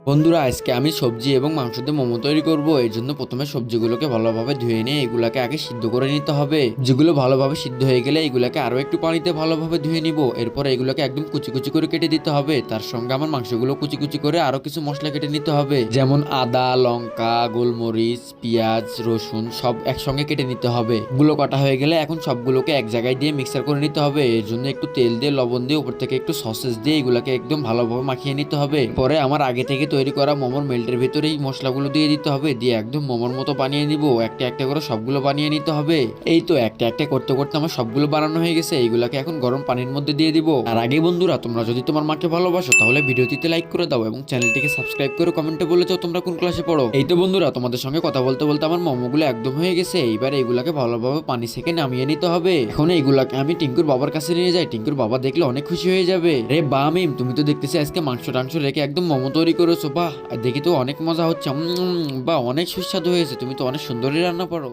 বন্ধুরা, আজকে আমি সবজি এবং মাংস দিয়ে মোমো তৈরি করব। এর জন্য প্রথমে সবজিগুলোকে ভালোভাবে ধুয়ে নিয়ে এগুলাকে আগে সিদ্ধ করে নিতে হবে। যেগুলো ভালোভাবে সিদ্ধ হয়ে গেলে এগুলাকে আরো একটু পানিতে ভালোভাবে ধুয়ে নিব। এরপর এগুলোকে একদম কুচি কুচি করে কেটে দিতে হবে। তার সঙ্গে আমার মাংসগুলো কুচি কুচি করে আরো কিছু মশলা কেটে নিতে হবে, যেমন আদা, লঙ্কা, গোলমরিচ, পেঁয়াজ, রসুন সব একসঙ্গে কেটে নিতে হবে। গুলো কাটা হয়ে গেলে এখন সবগুলোকে এক জায়গায় দিয়ে মিক্সার করে নিতে হবে। এর জন্য একটু তেল দিয়ে, লবণ দিয়ে, উপর থেকে একটু সসেস দিয়ে এগুলাকে একদম ভালোভাবে মাখিয়ে নিতে হবে। পরে আমার আগে থেকে তৈরি করা মোমোর মেল্টের ভিতরে এই মশলাগুলো দিয়ে দিতে হবে। দিয়ে একদম মোমোর মতো বানিয়ে নিব। একটা একটা করে সবগুলো বানিয়ে নিতে হবে। এই তো একটা একটা করতে করতে আমার সবগুলো বানানো হয়ে গেছে। এইগুলাকে এখন গরম পানির মধ্যে দিয়ে দিব। আর আগে বন্ধুরা, তোমরা যদি তোমার মাকে ভালোবাসো তাহলে ভিডিওটিতে লাইক করে দাও এবং চ্যানেলটিকে সাবস্ক্রাইব করে কমেন্টে বলে যাও তোমরা কোন ক্লাসে পড়ো। এই তো বন্ধুরা, তোমাদের সঙ্গে কথা বলতে বলতে আমার মোমোগুলো একদম হয়ে গেছে। এইবার এইগুলাকে ভালোভাবে পানি থেকে নামিয়ে নিতে হবে। এখন এইগুলাকে আমি টিঙ্কুর বাবার কাছে নিয়ে যাই। টিঙ্কুর বাবা দেখলে অনেক খুশি হয়ে যাবে। রে বা মিম, তুমি তো দেখতেছি আজকে মাংস টাংস রেখে একদম মোমো তৈরি করেছো। বাহ, দেখি তো অনেক মজা হচ্ছে। বা অনেক সুস্বাদু হয়েছে। তুমি তো অনেক সুন্দরই রান্না পারো।